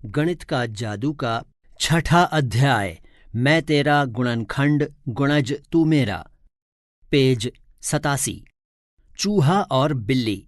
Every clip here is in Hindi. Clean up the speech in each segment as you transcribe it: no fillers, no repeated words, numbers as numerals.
गणित का जादू का छठा अध्याय। मैं तेरा गुणनखंड गुणज तू मेरा। पेज 87। चूहा और बिल्ली।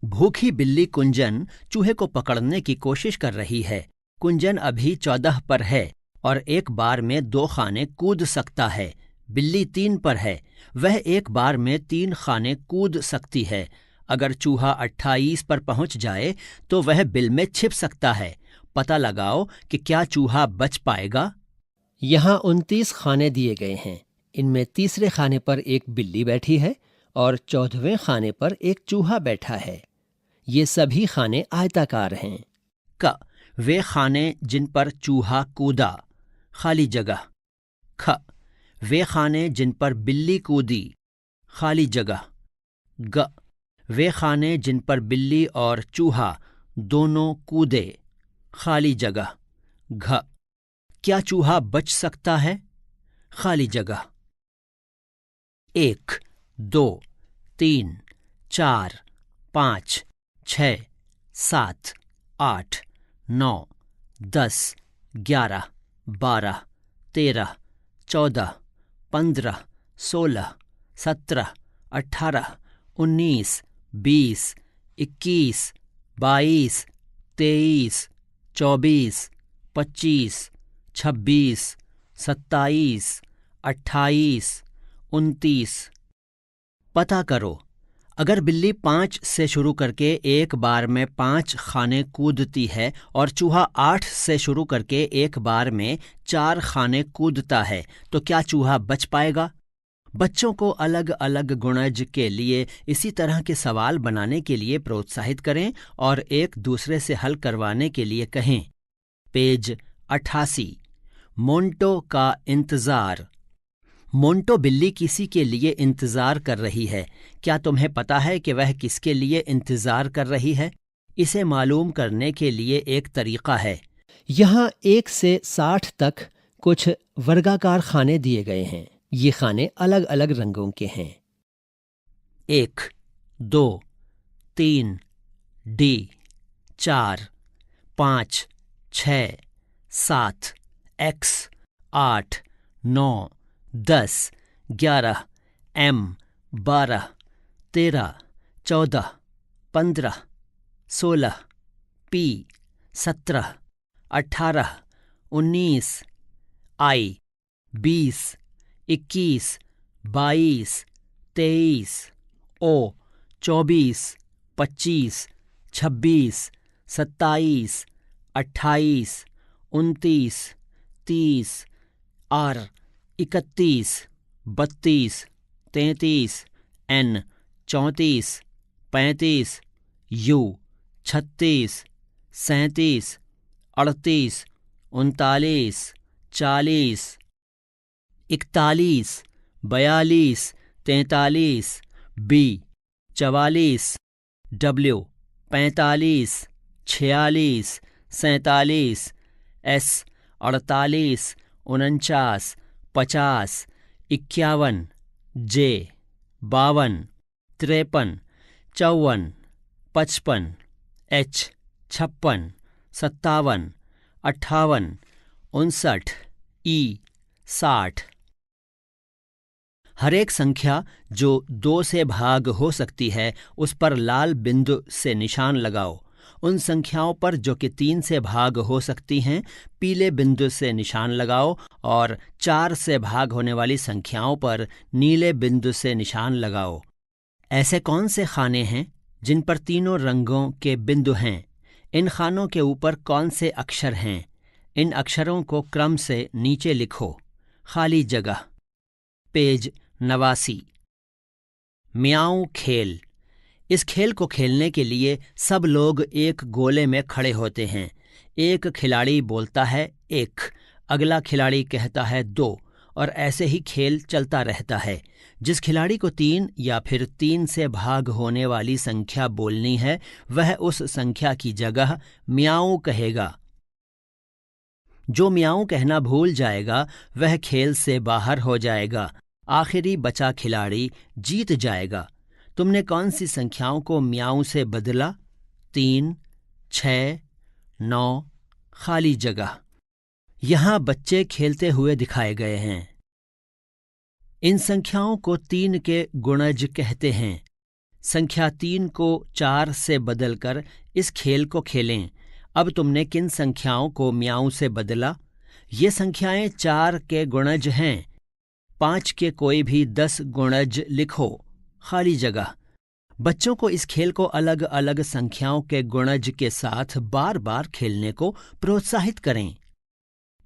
भूखी बिल्ली कुंजन चूहे को पकड़ने की कोशिश कर रही है। कुंजन अभी 14 पर है और एक बार में 2 खाने कूद सकता है। बिल्ली 3 पर है, वह एक बार में 3 खाने कूद सकती है। अगर चूहा 28 पर पहुंच जाए तो वह बिल में छिप सकता है। पता लगाओ कि क्या चूहा बच पाएगा। यहाँ 29 खाने दिए गए हैं। इनमें तीसरे खाने पर एक बिल्ली बैठी है और 14वें खाने पर एक चूहा बैठा है। ये सभी खाने आयताकार हैं। क, वे खाने जिन पर चूहा कूदा, खाली जगह। ख, वे खाने जिन पर बिल्ली कूदी, खाली जगह। ग, वे खाने जिन पर बिल्ली और चूहा दोनों कूदे, खाली जगह। घ, क्या चूहा बच सकता है, खाली जगह। 1, 2, 3, 4, 5, 6, 7, 8, 9, 10, 11, 12, 13, 14, 15, 16, 17, 18, 19, 20, 21, 22, 23, 24, 25, 26, 27, 28, 29। पता करो, अगर बिल्ली 5 से शुरू करके एक बार में 5 खाने कूदती है और चूहा 8 से शुरू करके एक बार में 4 खाने कूदता है तो क्या चूहा बच पाएगा? बच्चों को अलग अलग गुणज के लिए इसी तरह के सवाल बनाने के लिए प्रोत्साहित करें और एक दूसरे से हल करवाने के लिए कहें। पेज 88। मोंटो का इंतजार। मोंटो बिल्ली किसी के लिए इंतजार कर रही है। क्या तुम्हें पता है कि वह किसके लिए इंतजार कर रही है? इसे मालूम करने के लिए एक तरीका है। यहाँ 1 से 60 तक कुछ वर्गाकार खाने दिए गए हैं। ये खाने अलग अलग रंगों के हैं। 1, 2, 3, D, 4, 5, 6, 7, X, 8, 9, 10, 11, M, 12, 13, 14, 15, 16, P, 17, 18, 19, I, 20, 21, 22, 23, O, 24, 25, 26, 27, 28, 29, 30, R, 31, 32, 33, N, 34, 35, U, 36, 37, 38, 39, 40, 41, 42, 43, B, 44, W, 45, 46, 47, S, 48, 49, 50, 51, J, 52, 53, 54, 55, H, 56, 57, 58, 59, ई, 60। हर एक संख्या जो 2 से भाग हो सकती है उस पर लाल बिंदु से निशान लगाओ। उन संख्याओं पर जो कि 3 से भाग हो सकती हैं पीले बिंदु से निशान लगाओ और 4 से भाग होने वाली संख्याओं पर नीले बिंदु से निशान लगाओ। ऐसे कौन से खाने हैं जिन पर तीनों रंगों के बिंदु हैं? इन खानों के ऊपर कौन से अक्षर हैं? इन अक्षरों को क्रम से नीचे लिखो। खाली जगह। पेज 89। म्याऊं खेल। इस खेल को खेलने के लिए सब लोग एक गोले में खड़े होते हैं। एक खिलाड़ी बोलता है 1, अगला खिलाड़ी कहता है 2 और ऐसे ही खेल चलता रहता है। जिस खिलाड़ी को 3 या फिर 3 से भाग होने वाली संख्या बोलनी है वह उस संख्या की जगह म्याऊं कहेगा। जो म्याऊं कहना भूल जाएगा वह खेल से बाहर हो जाएगा। आखिरी बचा खिलाड़ी जीत जाएगा। तुमने कौन सी संख्याओं को म्याऊं से बदला? 3, 6, 9, खाली जगह। यहाँ बच्चे खेलते हुए दिखाए गए हैं। इन संख्याओं को 3 के गुणज कहते हैं। संख्या 3 को 4 से बदलकर इस खेल को खेलें। अब तुमने किन संख्याओं को म्याऊं से बदला? ये संख्याएं 4 के गुणज हैं। 5 के कोई भी 10 गुणज लिखो। खाली जगह। बच्चों को इस खेल को अलग अलग संख्याओं के गुणज के साथ बार बार खेलने को प्रोत्साहित करें।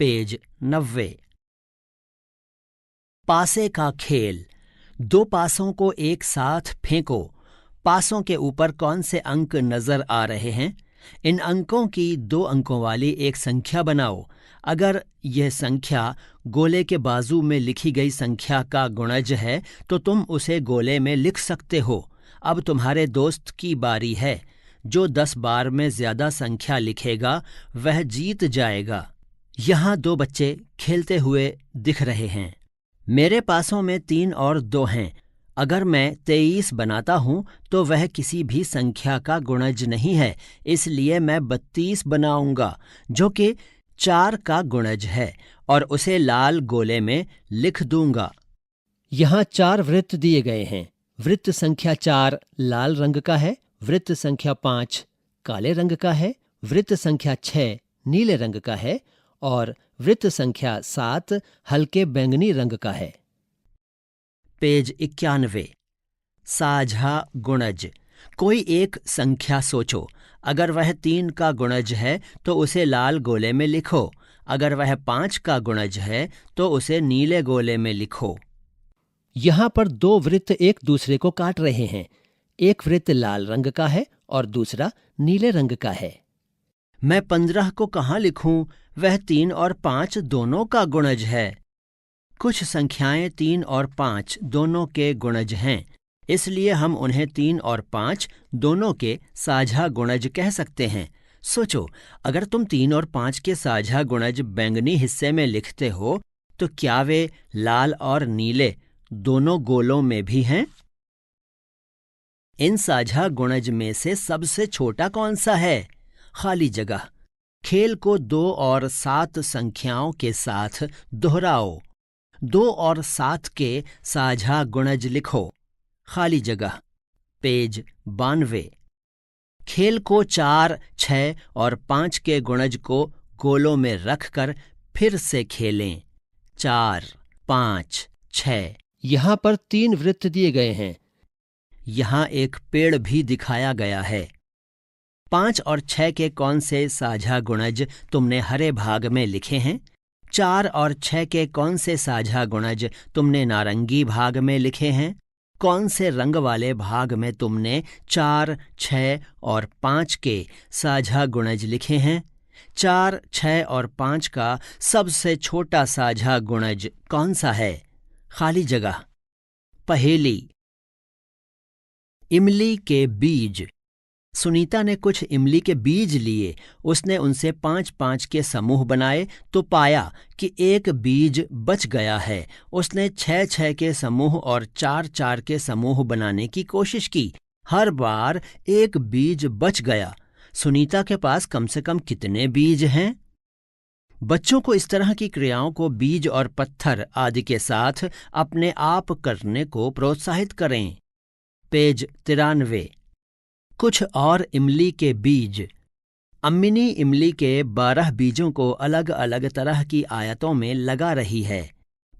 पेज 90। पासे का खेल। 2 पासों को एक साथ फेंको। पासों के ऊपर कौन से अंक नजर आ रहे हैं? इन अंकों की 2 अंकों वाली एक संख्या बनाओ। अगर यह संख्या गोले के बाजू में लिखी गई संख्या का गुणज है तो तुम उसे गोले में लिख सकते हो। अब तुम्हारे दोस्त की बारी है। जो 10 बार में ज्यादा संख्या लिखेगा वह जीत जाएगा। यहाँ 2 बच्चे खेलते हुए दिख रहे हैं। मेरे पासों में 3 और 2 हैं। अगर मैं 23 बनाता हूं तो वह किसी भी संख्या का गुणज नहीं है, इसलिए मैं 32 बनाऊंगा जो कि 4 का गुणज है और उसे लाल गोले में लिख दूंगा। यहाँ 4 वृत्त दिए गए हैं। वृत्त संख्या 4 लाल रंग का है, वृत्त संख्या 5 काले रंग का है, वृत्त संख्या 6 नीले रंग का है और वृत्त संख्या 7 हल्के बैंगनी रंग का है। पेज 91। साझा गुणज। कोई एक संख्या सोचो। अगर वह 3 का गुणज है तो उसे लाल गोले में लिखो। अगर वह 5 का गुणज है तो उसे नीले गोले में लिखो। यहाँ पर 2 वृत्त एक दूसरे को काट रहे हैं। एक वृत्त लाल रंग का है और दूसरा नीले रंग का है। मैं 15 को कहाँ लिखूं? वह 3 और 5 दोनों का गुणज है। कुछ संख्याएं 3 और 5 दोनों के गुणज हैं, इसलिए हम उन्हें 3 और 5 दोनों के साझा गुणज कह सकते हैं। सोचो, अगर तुम 3 और 5 के साझा गुणज बैंगनी हिस्से में लिखते हो तो क्या वे लाल और नीले दोनों गोलों में भी हैं? इन साझा गुणज में से सबसे छोटा कौन सा है? खाली जगह। खेल को 2 और 7 संख्याओं के साथ दोहराओ। 2 और 7 के साझा गुणज लिखो। खाली जगह। पेज 92। खेल को 4, 6 और 5 के गुणज को गोलों में रखकर फिर से खेलें। 4, 5, 6। यहाँ पर 3 वृत्त दिए गए हैं। यहाँ एक पेड़ भी दिखाया गया है। 5 और 6 के कौन से साझा गुणज तुमने हरे भाग में लिखे हैं? 4 और 6 के कौन से साझा गुणज तुमने नारंगी भाग में लिखे हैं? कौन से रंग वाले भाग में तुमने 4, 6 और 5 के साझा गुणज लिखे हैं? 4, 6 और 5 का सबसे छोटा साझा गुणज कौन सा है? खाली जगह। पहेली। इमली के बीज। सुनीता ने कुछ इमली के बीज लिए। उसने उनसे 5-5 के समूह बनाए तो पाया कि एक बीज बच गया है। उसने 6-6 के समूह और 4-4 के समूह बनाने की कोशिश की। हर बार एक बीज बच गया। सुनीता के पास कम से कम कितने बीज हैं? बच्चों को इस तरह की क्रियाओं को बीज और पत्थर आदि के साथ अपने आप करने को प्रोत्साहित करें। पेज 93। कुछ और इमली के बीज। अम्मिनी इमली के 12 बीजों को अलग अलग तरह की आयतों में लगा रही है।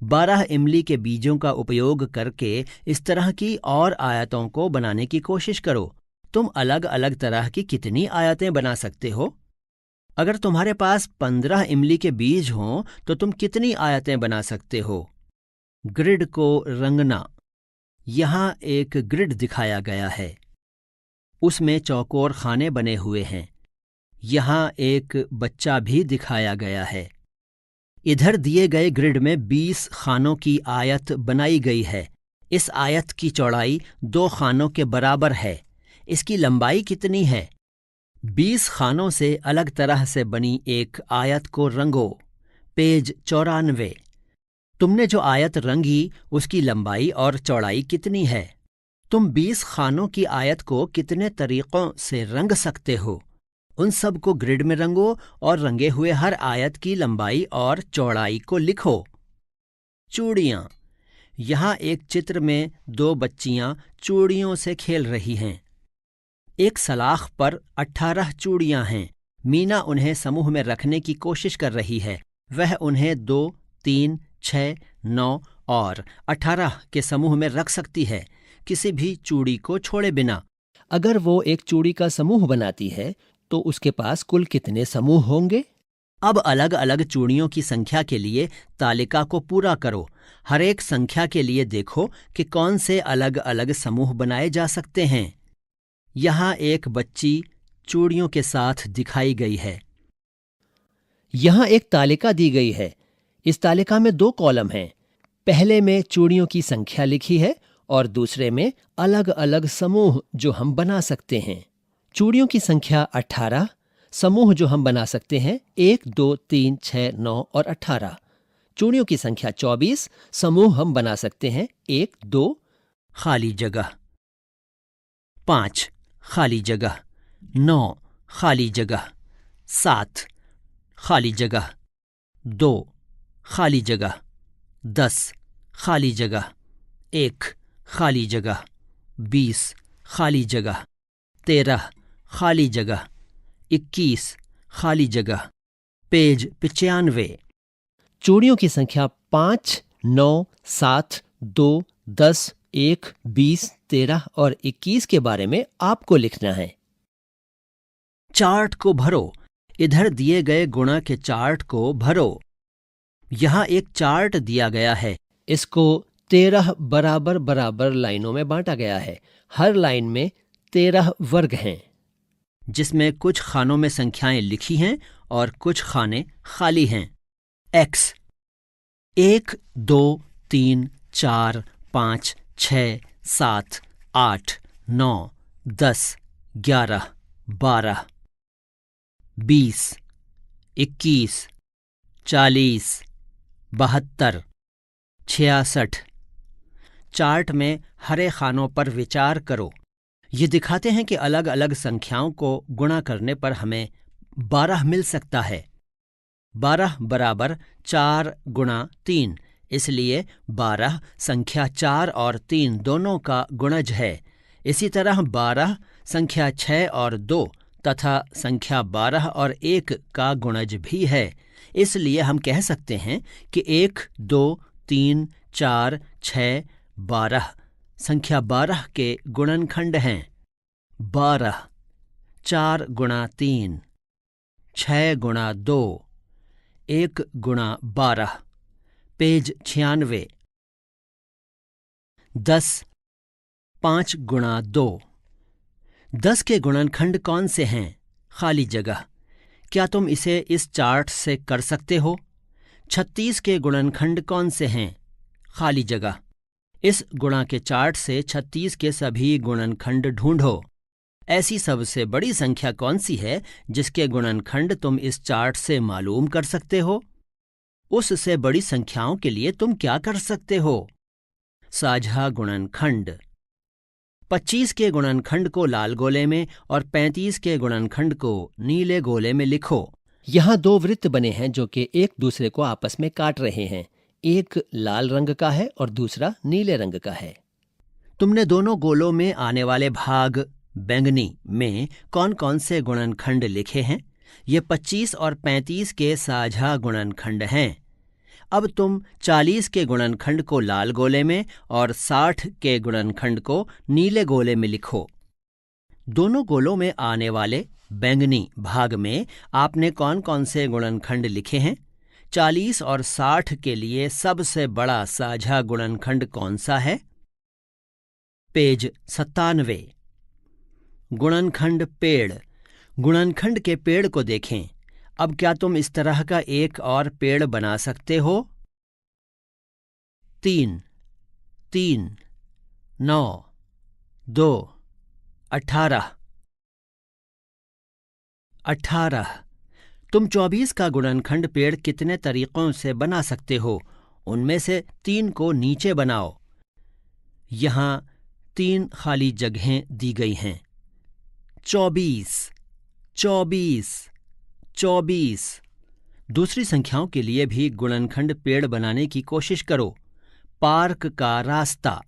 12 इमली के बीजों का उपयोग करके इस तरह की और आयतों को बनाने की कोशिश करो। तुम अलग अलग तरह की कितनी आयतें बना सकते हो? अगर तुम्हारे पास 15 इमली के बीज हों तो तुम कितनी आयतें बना सकते हो? ग्रिड को रंगना। यहाँ एक ग्रिड दिखाया गया है। उसमें चौकोर खाने बने हुए हैं। यहाँ एक बच्चा भी दिखाया गया है। इधर दिए गए ग्रिड में 20 खानों की आयत बनाई गई है। इस आयत की चौड़ाई 2 खानों के बराबर है। इसकी लंबाई कितनी है? 20 खानों से अलग तरह से बनी एक आयत को रंगो। पेज 94। तुमने जो आयत रंगी उसकी लंबाई और चौड़ाई कितनी है? तुम 20 खानों की आयत को कितने तरीकों से रंग सकते हो? उन सब को ग्रिड में रंगो और रंगे हुए हर आयत की लंबाई और चौड़ाई को लिखो। चूड़ियां। यहाँ एक चित्र में 2 बच्चियां चूड़ियों से खेल रही हैं। एक सलाख पर 18 चूड़ियां हैं। मीना उन्हें समूह में रखने की कोशिश कर रही है। वह उन्हें 2, 3, 6, 9 और 18 के समूह में रख सकती है, किसी भी चूड़ी को छोड़े बिना। अगर वो एक चूड़ी का समूह बनाती है तो उसके पास कुल कितने समूह होंगे? अब अलग अलग चूड़ियों की संख्या के लिए तालिका को पूरा करो। हर एक संख्या के लिए देखो कि कौन से अलग अलग समूह बनाए जा सकते हैं। यहाँ एक बच्ची चूड़ियों के साथ दिखाई गई है। यहाँ एक तालिका दी गई है। इस तालिका में 2 कॉलम हैं। पहले में चूड़ियों की संख्या लिखी है और दूसरे में अलग अलग समूह जो हम बना सकते हैं। चूड़ियों की संख्या 18, समूह जो हम बना सकते हैं 1, 2, 3, 6, 9 और 18। चूड़ियों की संख्या 24, समूह हम बना सकते हैं 1, 2, खाली जगह, 5 खाली जगह, 9 खाली जगह, 7 खाली जगह, 2 खाली जगह, 10 खाली जगह, 1 खाली जगह, 20 खाली जगह, 13 खाली जगह, 21 खाली जगह। पेज 95। चूड़ियों की संख्या 5, 9, 7, 2, 10, 1, 20, 13 और 21 के बारे में आपको लिखना है। चार्ट को भरो। इधर दिए गए गुणा के चार्ट को भरो। यहाँ एक चार्ट दिया गया है। इसको 13 बराबर बराबर लाइनों में बांटा गया है। हर लाइन में 13 वर्ग हैं, जिसमें कुछ खानों में संख्याएं लिखी हैं और कुछ खाने खाली हैं। एक्स 1, 2, 3, 4, 5, 6, 7, 8, 9, 10, 11, 12, 20, 21, 40, 72, 66। चार्ट में हरे खानों पर विचार करो। ये दिखाते हैं कि अलग अलग संख्याओं को गुणा करने पर हमें 12 मिल सकता है। 12 बराबर 4 गुणा 3, इसलिए 12 संख्या 4 और 3 दोनों का गुणज है। इसी तरह 12 संख्या 6 और 2 तथा संख्या 12 और 1 का गुणज भी है। इसलिए हम कह सकते हैं कि 1, 2, 3, 4, 6, 12 संख्या 12 के गुणनखंड हैं। 12 4 गुणा 3, 6 गुणा 2, 1 गुणा 12। पेज 96। 10 5 गुणा 2। 10 के गुणनखंड कौन से हैं? खाली जगह। क्या तुम इसे इस चार्ट से कर सकते हो? 36 के गुणनखंड कौन से हैं? खाली जगह। इस गुणा के चार्ट से 36 के सभी गुणनखंड ढूंढो। ऐसी सबसे बड़ी संख्या कौन सी है जिसके गुणनखंड तुम इस चार्ट से मालूम कर सकते हो? उससे बड़ी संख्याओं के लिए तुम क्या कर सकते हो? साझा गुणनखंड। 25 के गुणनखंड को लाल गोले में और 35 के गुणनखंड को नीले गोले में लिखो। यहाँ 2 वृत्त बने हैं जो कि एक दूसरे को आपस में काट रहे हैं। एक लाल रंग का है और दूसरा नीले रंग का है। तुमने दोनों गोलों में आने वाले भाग बैंगनी में कौन कौन से गुणनखंड लिखे हैं? ये 25 और 35 के साझा गुणनखंड हैं। अब तुम 40 के गुणनखंड को लाल गोले में और 60 के गुणनखंड को नीले गोले में लिखो। दोनों गोलों में आने वाले बैंगनी भाग में आपने कौन कौन से गुणनखंड लिखे हैं? 40 और 60 के लिए सबसे बड़ा साझा गुणनखंड कौन सा है? पेज 97। गुणनखंड पेड़। गुणनखंड के पेड़ को देखें। अब क्या तुम इस तरह का एक और पेड़ बना सकते हो? 3, 3, 9, 2, 18, 18। तुम 24 का गुणनखंड पेड़ कितने तरीकों से बना सकते हो? उनमें से 3 को नीचे बनाओ। यहाँ 3 खाली जगहें दी गई हैं। 24, 24 24। दूसरी संख्याओं के लिए भी गुणनखंड पेड़ बनाने की कोशिश करो। पार्क का रास्ता।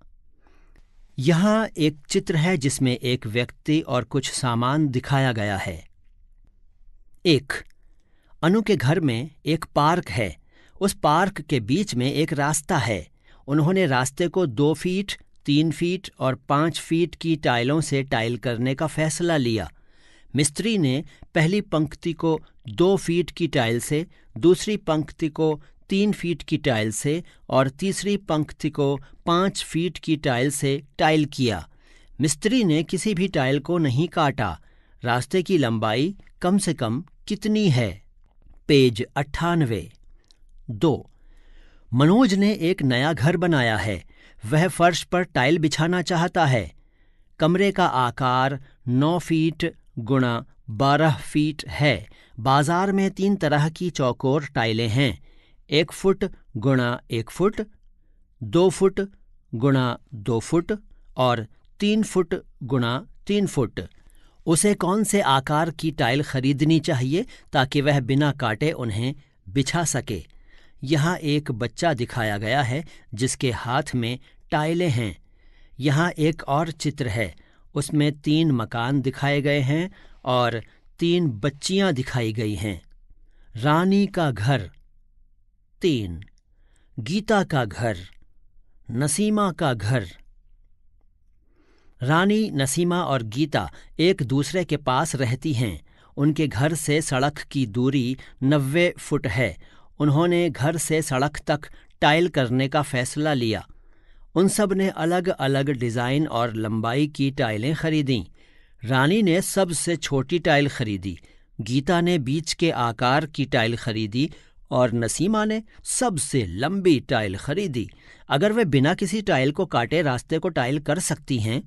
यहाँ एक चित्र है जिसमें एक व्यक्ति और कुछ सामान दिखाया गया है। 1। अनु के घर में एक पार्क है। उस पार्क के बीच में एक रास्ता है। उन्होंने रास्ते को 2 फीट, 3 फीट और 5 फीट की टाइलों से टाइल करने का फैसला लिया। मिस्त्री ने पहली पंक्ति को 2 फीट की टाइल से, दूसरी पंक्ति को 3 फीट की टाइल से और तीसरी पंक्ति को 5 फीट की टाइल से टाइल किया। मिस्त्री ने किसी भी टाइल को नहीं काटा। रास्ते की लंबाई कम से कम कितनी है? पेज 98। 2। मनोज ने एक नया घर बनाया है। वह फर्श पर टाइल बिछाना चाहता है। कमरे का आकार 9 फीट गुणा 12 फीट है। बाजार में 3 तरह की चौकोर टाइलें हैं। 1 फुट गुणा 1 फुट, 2 फुट गुणा 2 फुट और 3 फुट गुणा 3 फुट। उसे कौन से आकार की टाइल खरीदनी चाहिए ताकि वह बिना काटे उन्हें बिछा सके? यहाँ एक बच्चा दिखाया गया है जिसके हाथ में टाइलें हैं। यहाँ एक और चित्र है, उसमें 3 मकान दिखाए गए हैं और 3 बच्चियां दिखाई गई हैं। रानी का घर 3, गीता का घर, नसीमा का घर। रानी, नसीमा और गीता एक दूसरे के पास रहती हैं। उनके घर से सड़क की दूरी 90 फुट है। उन्होंने घर से सड़क तक टाइल करने का फैसला लिया। उन सब ने अलग अलग डिज़ाइन और लंबाई की टाइलें खरीदीं। रानी ने सबसे छोटी टाइल खरीदी, गीता ने बीच के आकार की टाइल खरीदी और नसीमा ने सबसे लंबी टाइल खरीदी। अगर वे बिना किसी टाइल को काटे रास्ते को टाइल कर सकती हैं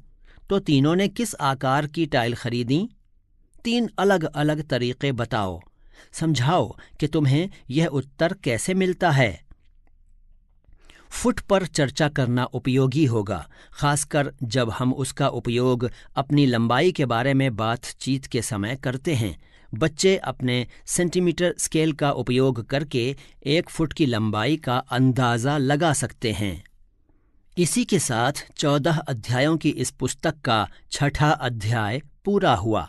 तो तीनों ने किस आकार की टाइल खरीदी? 3 अलग अलग तरीके बताओ। समझाओ कि तुम्हें यह उत्तर कैसे मिलता है। फुट पर चर्चा करना उपयोगी होगा, खासकर जब हम उसका उपयोग अपनी लंबाई के बारे में बातचीत के समय करते हैं। बच्चे अपने सेंटीमीटर स्केल का उपयोग करके 1 फुट की लंबाई का अंदाज़ा लगा सकते हैं। इसी के साथ 14 अध्यायों की इस पुस्तक का 6ठा अध्याय पूरा हुआ।